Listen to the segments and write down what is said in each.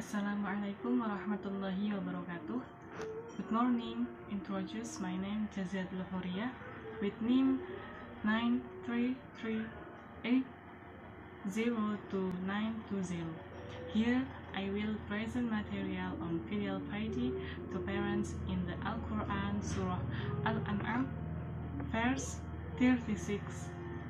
Assalamualaikum warahmatullahi wabarakatuh. Good morning. Introduce my name jazilatul with name 933802920. Here I will present material on filial piety to parents in the Al-Quran Surah Al-An'am verse 36,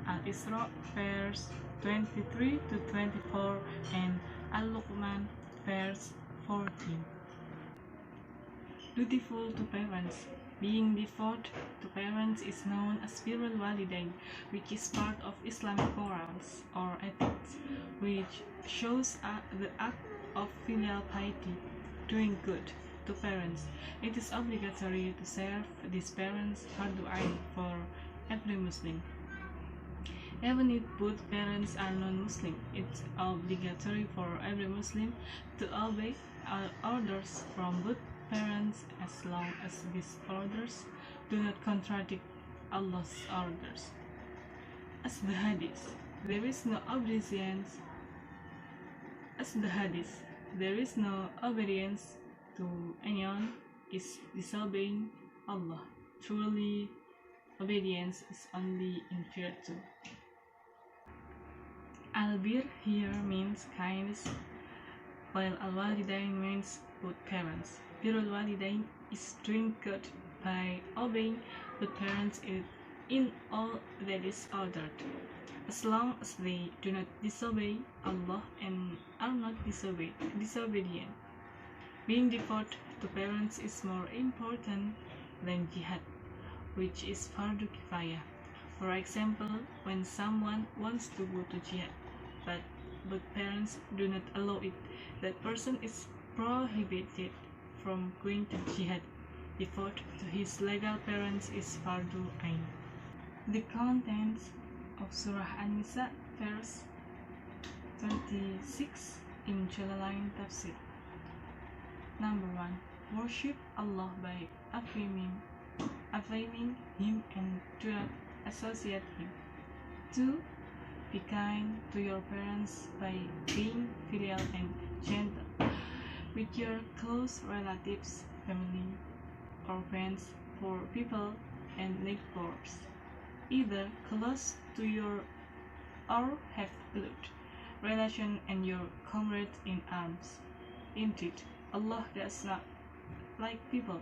Al-Isra verse 23 to 24, and Al-Luqman verse 14. Dutiful to parents. Being devout to parents is known as birrul walidain, which is part of Islamic morals or ethics, which shows the act of filial piety, doing good to parents. It is obligatory to serve these parents fardu ain for every Muslim. Even if both parents are non-Muslim, it's obligatory for every Muslim to obey orders from both parents as long as these orders do not contradict Allah's orders. As the Hadith, there is no obedience. To anyone is disobeying Allah. Truly, obedience is only in virtue. Al-Bir here means kindness, while Al-Walidain means both parents. Birrul walidain is doing good by obeying the parents in all that is ordered, as long as they do not disobey Allah and are not disobedient. Being devout to parents is more important than jihad, which is fardu kifayah. For example, when someone wants to go to jihad, but both parents do not allow it, that person is prohibited from going to jihad. Devout to his legal parents is fardu ain. The contents of Surah An-Nisa verse 26 in Jalalain Tafsir. Number 1. Worship Allah by affirming Him and do not associate Him. 2. Be kind to your parents by being filial and gentle with your close relatives, family, or friends, poor people, and neighbors, either close to your or have blood relation and your comrades in arms. Indeed, Allah does not like people.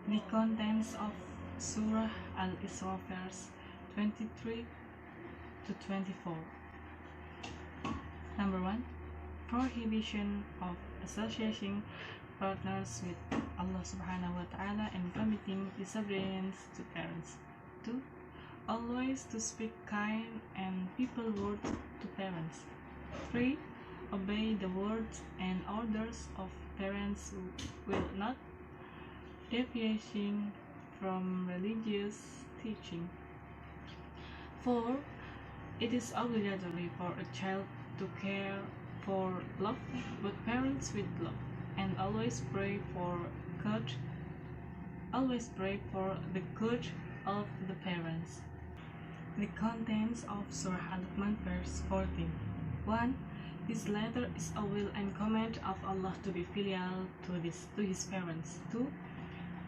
The contents of Surah Al-Isra verse 23 to 24. Number 1. Prohibition of associating partners with Allah subhanahu wa ta'ala and committing disobedience to parents. 2. Always to speak kind and people words to parents. 3. Obey the words and orders of parents who will not deviating from religious teaching. 4. It is obligatory for a child to care for love both parents with love, and always pray for the good of the parents. The contents of Surah Al-Luqman verse 14. 1. This letter is a will and command of Allah to be filial to his parents. 2.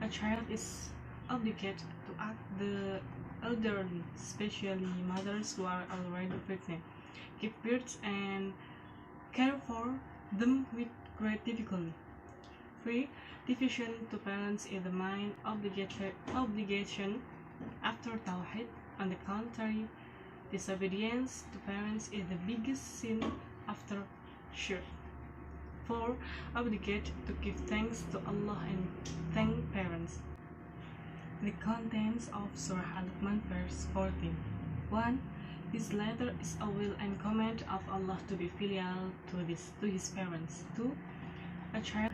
A child is obligated to act the elderly, especially mothers who are already pregnant, give birth and care for them with great difficulty. 3. Devotion to parents is the main obligation after Tawhid. On the contrary, disobedience to parents is the biggest sin after shirk. 4. Obligate to give thanks to Allah and thank parents. The contents of Surah Al-Luqman verse 14. 1. This letter is a will and command of Allah to be filial to his parents. 2. A child.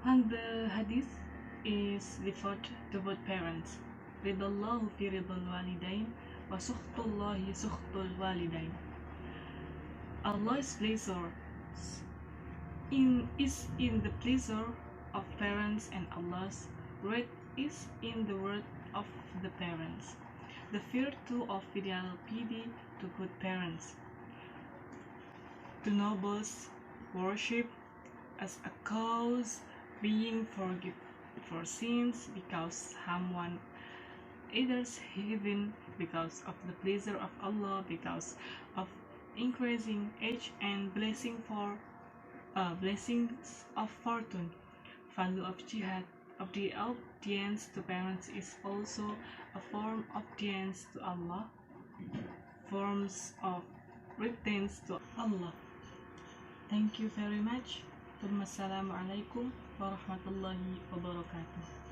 And the hadith is devout to both parents. Ridallahu fi ridal walidain wa sukhtullahi sukhtul walidain. Allah's pleasure is in the pleasure of parents, and Allah's wrath is in the wrath of the parents. The virtue of filial piety to good parents. To nobles worship as a cause, being forgiven for sins because someone enters heaven because of the pleasure of Allah, because of increasing age and blessings of fortune. Value of jihad of the obedience to parents is also a form of obedience to Allah, forms of repentance to Allah. Thank you very much. Wassalamualaikum warahmatullahi wabarakatuh.